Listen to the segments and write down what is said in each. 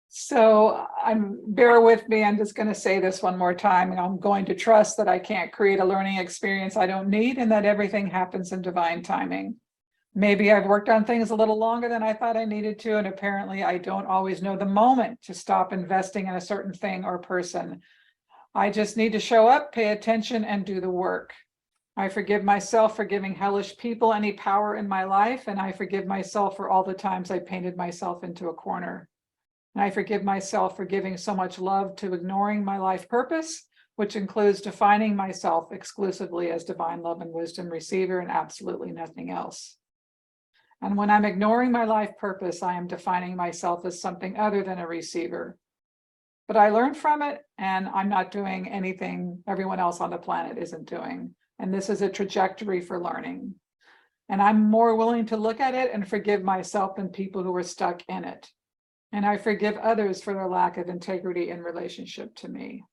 So bear with me. I'm just going to say this one more time, and I'm going to trust that I can't create a learning experience I don't need, and that everything happens in divine timing. Maybe I've worked on things a little longer than I thought I needed to, and apparently I don't always know the moment to stop investing in a certain thing or person. I just need to show up, pay attention, and do the work. I forgive myself for giving hellish people any power in my life, and I forgive myself for all the times I painted myself into a corner. And I forgive myself for giving so much love to ignoring my life purpose, which includes defining myself exclusively as divine love and wisdom receiver and absolutely nothing else. And when I'm ignoring my life purpose, I am defining myself as something other than a receiver. But I learned from it, and I'm not doing anything everyone else on the planet isn't doing. And this is a trajectory for learning. And I'm more willing to look at it and forgive myself than people who are stuck in it. And I forgive others for their lack of integrity in relationship to me.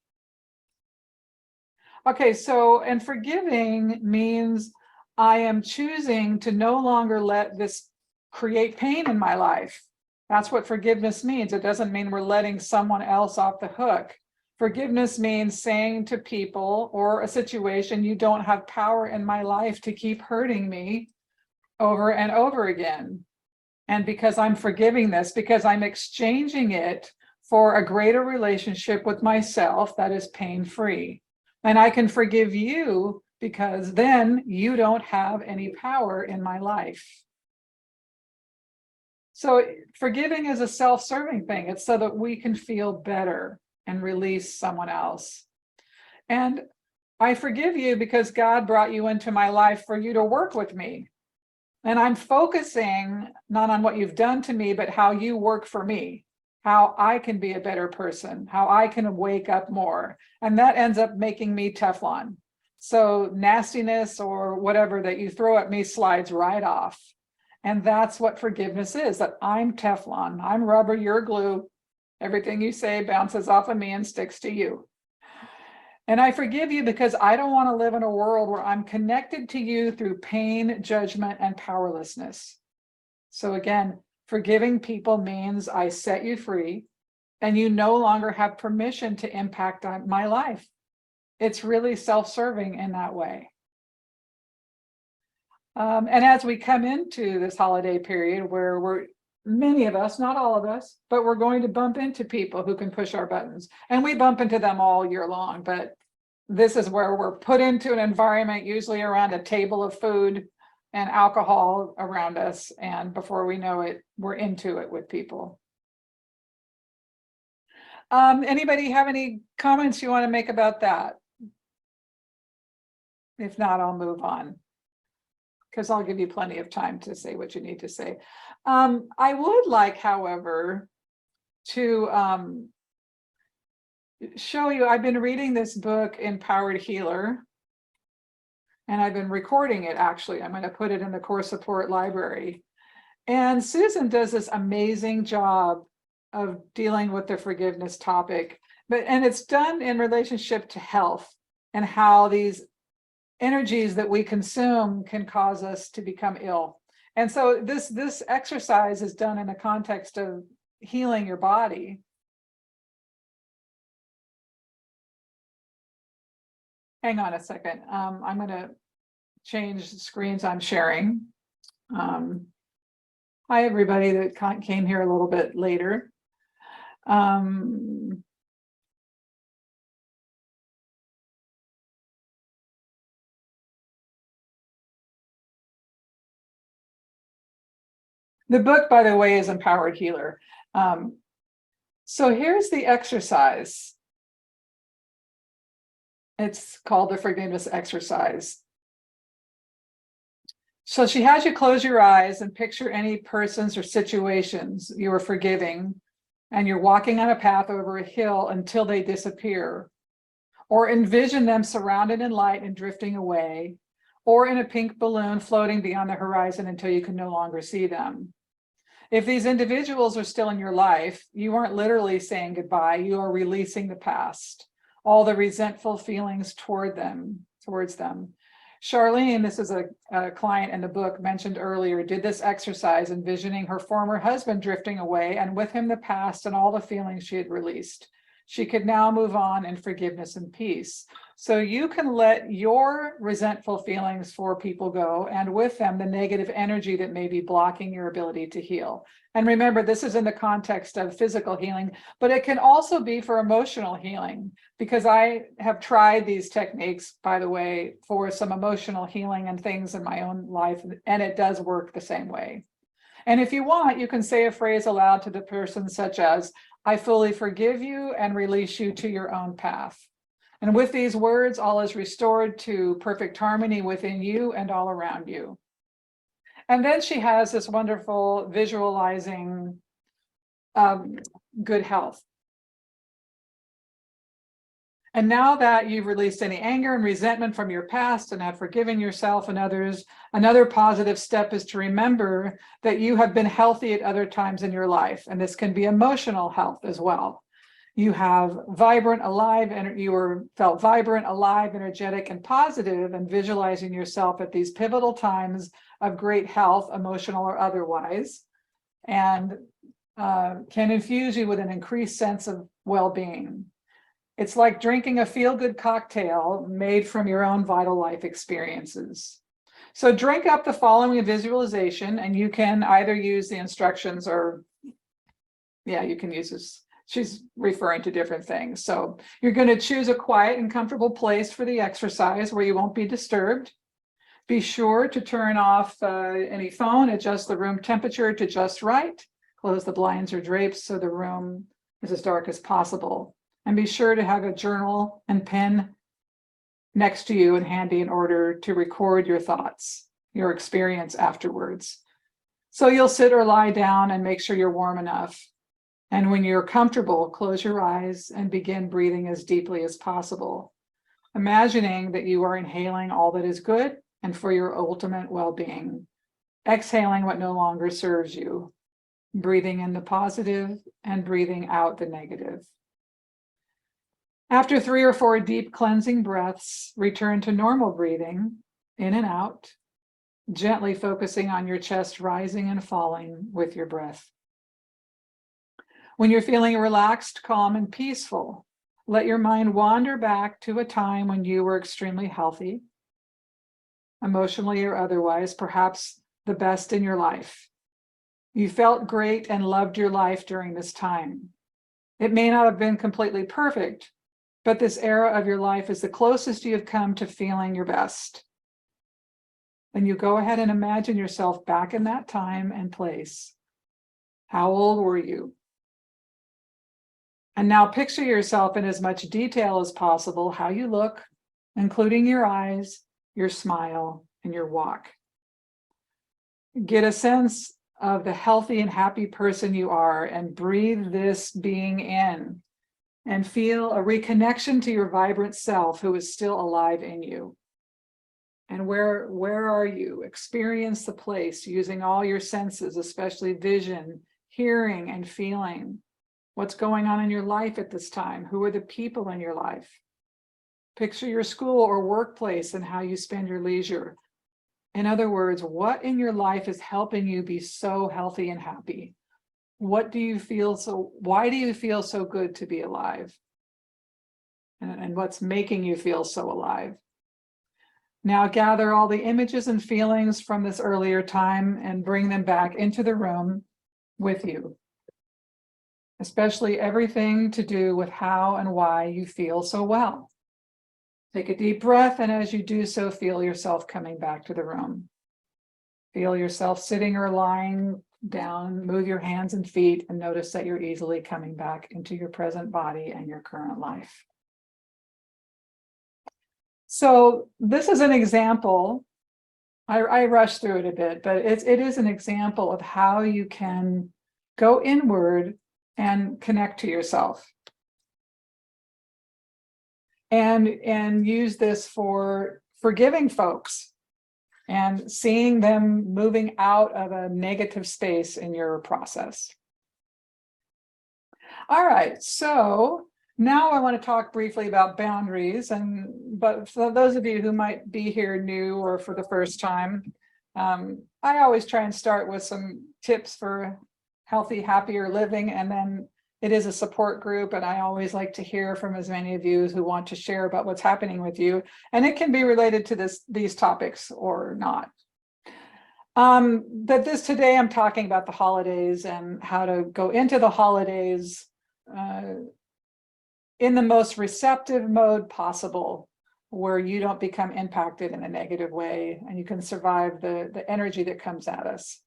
Okay, so, and forgiving means I am choosing to no longer let this create pain in my life. That's what forgiveness means. It doesn't mean we're letting someone else off the hook. Forgiveness means saying to people or a situation, you don't have power in my life to keep hurting me over and over again. And because I'm forgiving this, because I'm exchanging it for a greater relationship with myself that is pain-free. And I can forgive you because then you don't have any power in my life. So forgiving is a self-serving thing. It's so that we can feel better and release someone else. And I forgive you because God brought you into my life for you to work with me. And I'm focusing not on what you've done to me, but how you work for me, how I can be a better person, how I can wake up more. And that ends up making me Teflon. So nastiness or whatever that you throw at me slides right off. And that's what forgiveness is, that I'm Teflon, I'm rubber, you're glue. Everything you say bounces off of me and sticks to you. And I forgive you because I don't want to live in a world where I'm connected to you through pain, judgment, and powerlessness. So again, forgiving people means I set you free and you no longer have permission to impact on my life. It's really self-serving in that way. And as we come into this holiday period where many of us, not all of us, but we're going to bump into people who can push our buttons. And we bump into them all year long, but this is where we're put into an environment, usually around a table of food and alcohol around us. And before we know it, we're into it with people. Anybody have any comments you want to make about that? If not, I'll move on, because I'll give you plenty of time to say what you need to say. I would like, however, to show you, I've been reading this book, Empowered Healer, and I've been recording it, actually. I'm going to put it in the course support library. And Susan does this amazing job of dealing with the forgiveness topic, and it's done in relationship to health and how these energies that we consume can cause us to become ill. And so this exercise is done in the context of healing your body. Hang on a second. I'm going to change the screens I'm sharing. Hi, everybody that came here a little bit later. The book, by the way, is Empowered Healer. So here's the exercise. It's called the forgiveness exercise. So she has you close your eyes and picture any persons or situations you are forgiving, and you're walking on a path over a hill until they disappear, or envision them surrounded in light and drifting away, or in a pink balloon floating beyond the horizon until you can no longer see them. If these individuals are still in your life, you aren't literally saying goodbye, you are releasing the past, all the resentful feelings towards them. Charlene, this is a client in the book mentioned earlier, did this exercise envisioning her former husband drifting away and with him the past and all the feelings she had released. She could now move on in forgiveness and peace. So you can let your resentful feelings for people go, and with them, the negative energy that may be blocking your ability to heal. And remember, this is in the context of physical healing, but it can also be for emotional healing, because I have tried these techniques, by the way, for some emotional healing and things in my own life, and it does work the same way. And if you want, you can say a phrase aloud to the person, such as, I fully forgive you and release you to your own path. And with these words, all is restored to perfect harmony within you and all around you. And then she has this wonderful visualizing good health. And now that you've released any anger and resentment from your past and have forgiven yourself and others, another positive step is to remember that you have been healthy at other times in your life. And this can be emotional health as well. You have vibrant, alive, and felt vibrant, alive, energetic, and positive, and visualizing yourself at these pivotal times of great health, emotional or otherwise, and can infuse you with an increased sense of well-being. It's like drinking a feel-good cocktail made from your own vital life experiences. So drink up the following visualization, and you can either use the instructions or, you can use this. She's referring to different things. So you're going to choose a quiet and comfortable place for the exercise where you won't be disturbed. Be sure to turn off any phone, adjust the room temperature to just right, close the blinds or drapes so the room is as dark as possible. And be sure to have a journal and pen next to you and handy in order to record your thoughts, your experience afterwards. So you'll sit or lie down and make sure you're warm enough. And when you're comfortable, close your eyes and begin breathing as deeply as possible, imagining that you are inhaling all that is good and for your ultimate well-being, exhaling what no longer serves you, breathing in the positive and breathing out the negative. After 3 or 4 deep cleansing breaths, return to normal breathing, in and out, gently focusing on your chest rising and falling with your breath. When you're feeling relaxed, calm, and peaceful, let your mind wander back to a time when you were extremely healthy, emotionally or otherwise, perhaps the best in your life. You felt great and loved your life during this time. It may not have been completely perfect, but this era of your life is the closest you have come to feeling your best. And you go ahead and imagine yourself back in that time and place. How old were you? And now picture yourself in as much detail as possible, how you look, including your eyes, your smile, and your walk. Get a sense of the healthy and happy person you are and breathe this being in and feel a reconnection to your vibrant self who is still alive in you. And where are you? Experience the place using all your senses, especially vision, hearing, and feeling. What's going on in your life at this time? Who are the people in your life? Picture your school or workplace and how you spend your leisure. In other words, what in your life is helping you be so healthy and happy? Why do you feel so good to be alive? And what's making you feel so alive? Now gather all the images and feelings from this earlier time and bring them back into the room with you, especially everything to do with how and why you feel so well. Take a deep breath, and as you do so, feel yourself coming back to the room. Feel yourself sitting or lying down, move your hands and feet, and notice that you're easily coming back into your present body and your current life. So this is an example. I rushed through it a bit, but it is an example of how you can go inward and connect to yourself. And use this for forgiving folks and seeing them moving out of a negative space in your process. All right, so Now I want to talk briefly about boundaries, but for those of you who might be here new or for the first time, I always try and start with some tips for healthy, happier living, and then it is a support group, and I always like to hear from as many of you who want to share about what's happening with you, and it can be related to these topics or not. But today I'm talking about the holidays and how to go into the holidays in the most receptive mode possible, where you don't become impacted in a negative way and you can survive the energy that comes at us.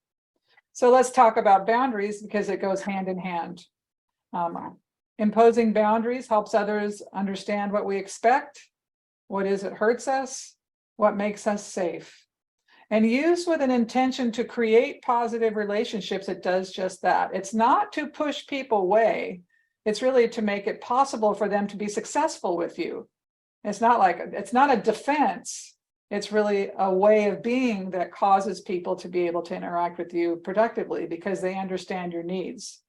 So let's talk about boundaries, because it goes hand in hand. Imposing boundaries helps others understand what we expect, what is it hurts us, what makes us safe. And used with an intention to create positive relationships, it does just that. It's not to push people away. It's really to make it possible for them to be successful with you. It's not a defense. It's really a way of being that causes people to be able to interact with you productively because they understand your needs.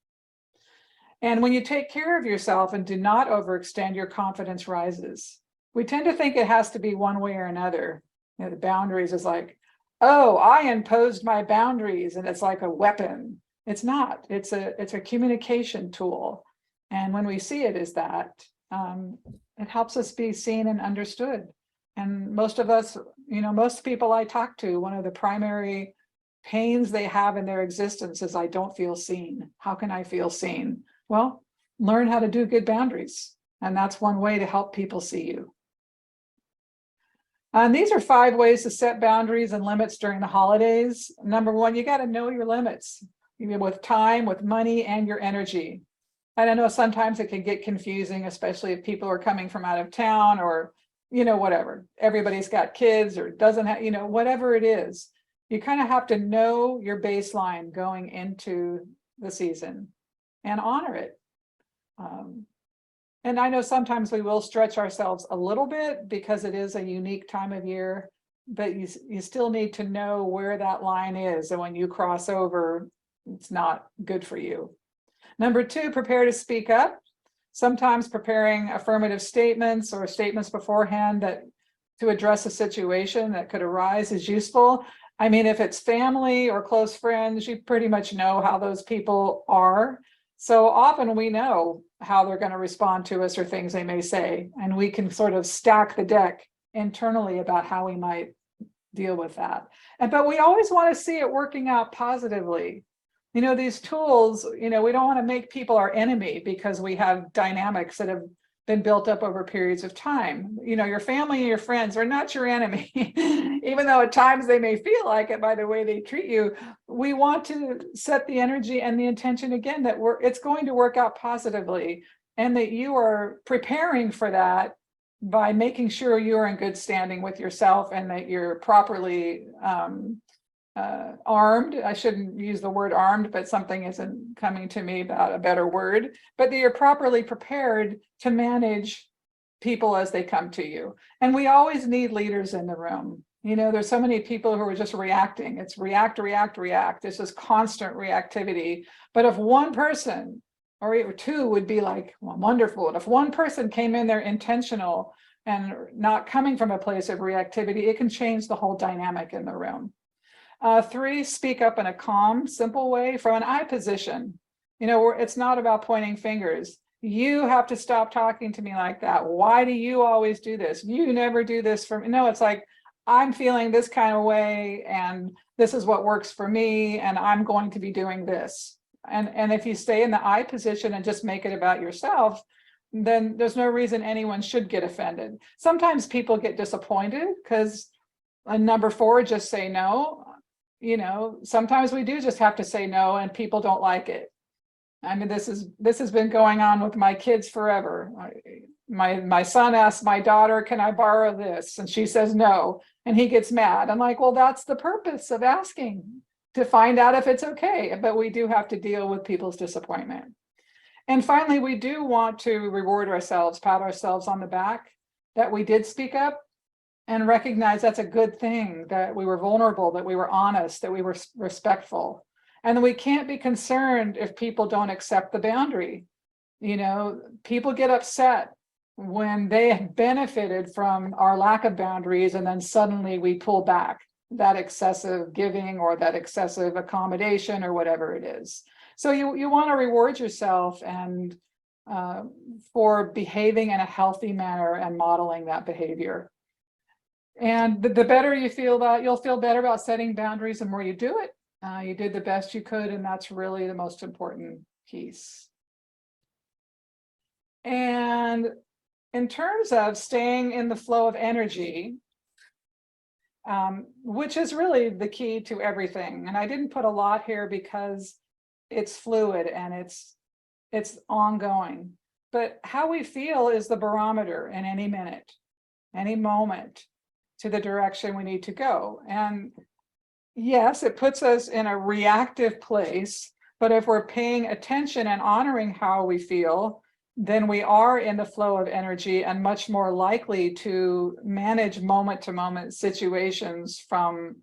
And when you take care of yourself and do not overextend, your confidence rises. We tend to think it has to be one way or another. The boundaries is like, oh, I imposed my boundaries, and it's like a weapon. It's not. It's a communication tool. And when we see it as that, it helps us be seen and understood. And most of us, most people I talk to, one of the primary pains they have in their existence is, I don't feel seen. How can I feel seen? Well, learn how to do good boundaries. And that's one way to help people see you. And these are 5 ways to set boundaries and limits during the holidays. Number 1, you got to know your limits, with time, with money, and your energy. And I know sometimes it can get confusing, especially if people are coming from out of town or, whatever. Everybody's got kids or doesn't have, whatever it is. You kind of have to know your baseline going into the season and honor it. And I know sometimes we will stretch ourselves a little bit because it is a unique time of year, but you still need to know where that line is. And when you cross over, it's not good for you. Number 2, prepare to speak up. Sometimes preparing affirmative statements or statements beforehand to address a situation that could arise is useful. I mean, if it's family or close friends, you pretty much know how those people are. So often we know how they're going to respond to us or things they may say, and we can sort of stack the deck internally about how we might deal with that. But we always want to see it working out positively. These tools, we don't want to make people our enemy because we have dynamics that have been built up over periods of time. Your family and your friends are not your enemy, even though at times they may feel like it by the way they treat you. We want to set the energy and the intention again that it's going to work out positively, and that you are preparing for that by making sure you're in good standing with yourself and that you're properly armed. I shouldn't use the word armed, but something isn't coming to me about a better word, but that you're properly prepared to manage people as they come to you. And we always need leaders in the room. There's so many people who are just reacting. It's react, react, react. This is constant reactivity. But if one person or 2 would be like, well, wonderful. And if one person came in there intentional and not coming from a place of reactivity, it can change the whole dynamic in the room. 3, speak up in a calm, simple way from an I position. It's not about pointing fingers. You have to stop talking to me like that. Why do you always do this? You never do this for me. No, it's like, I'm feeling this kind of way, and this is what works for me, and I'm going to be doing this. And if you stay in the I position and just make it about yourself, then there's no reason anyone should get offended. Sometimes people get disappointed because number 4, just say no. Sometimes we do just have to say no, and people don't like it. I mean, this has been going on with my kids forever. My son asks my daughter, can I borrow this? And she says no, and he gets mad. I'm like, well, that's the purpose of asking, to find out if it's okay. But we do have to deal with people's disappointment. And finally, we do want to reward ourselves, pat ourselves on the back that we did speak up, and recognize that's a good thing, that we were vulnerable, that we were honest, that we were respectful. And we can't be concerned if people don't accept the boundary. People get upset when they have benefited from our lack of boundaries, and then suddenly we pull back that excessive giving or that excessive accommodation or whatever it is. So you want to reward yourself and for behaving in a healthy manner and modeling that behavior. And the better you feel about, you'll feel better about setting boundaries the more you do it. You did the best you could, and that's really the most important piece. And in terms of staying in the flow of energy, which is really the key to everything. And I didn't put a lot here because it's fluid and it's ongoing. But how we feel is the barometer in any minute, any moment, to the direction we need to go. And yes, it puts us in a reactive place, but if we're paying attention and honoring how we feel, then we are in the flow of energy and much more likely to manage moment-to-moment situations from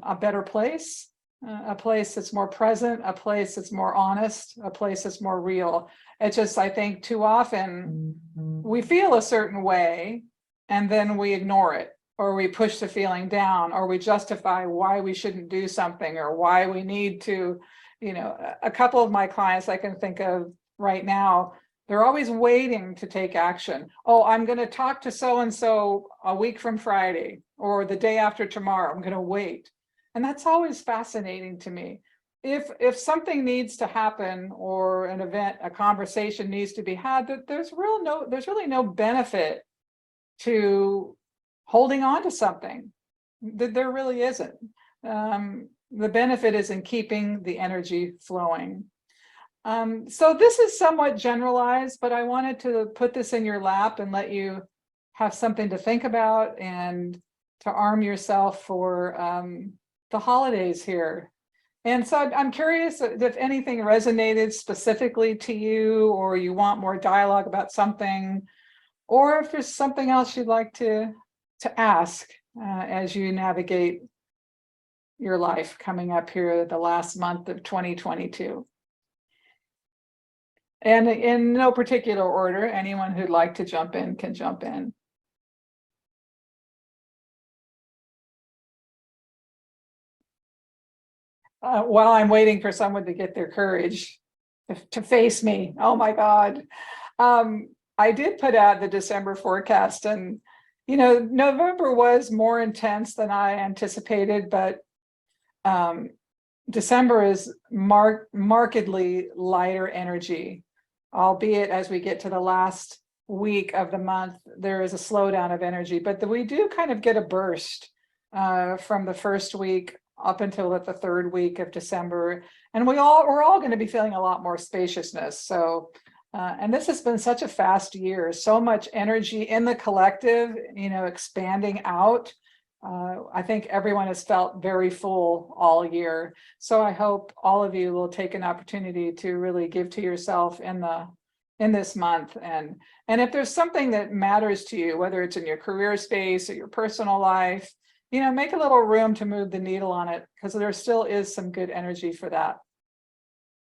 a better place, a place that's more present, a place that's more honest, a place that's more real. It's just, I think too often we feel a certain way and then we ignore it, or we push the feeling down, or we justify why we shouldn't do something or why we need to, a couple of my clients I can think of right now, they're always waiting to take action. Oh, I'm going to talk to so-and-so a week from Friday or the day after tomorrow. I'm going to wait. And that's always fascinating to me. If something needs to happen or an event, a conversation needs to be had, that there's really no benefit to holding on to something. There really isn't. The benefit is in keeping the energy flowing. So this is somewhat generalized, but I wanted to put this in your lap and let you have something to think about and to arm yourself for the holidays here. And so I'm curious if anything resonated specifically to you, or you want more dialogue about something, or if there's something else you'd like to ask as you navigate your life coming up here the last month of 2022. And in no particular order, anyone who'd like to jump in can jump in. While I'm waiting for someone to get their courage to face me. Oh my God. I did put out the December forecast, and November was more intense than I anticipated, but December is markedly lighter energy, albeit as we get to the last week of the month, there is a slowdown of energy, but we do kind of get a burst from the first week up until the third week of December. And we're all going to be feeling a lot more spaciousness. So, and this has been such a fast year, so much energy in the collective, expanding out. I think everyone has felt very full all year. So I hope all of you will take an opportunity to really give to yourself in this month. And if there's something that matters to you, whether it's in your career space or your personal life, make a little room to move the needle on it, because there still is some good energy for that.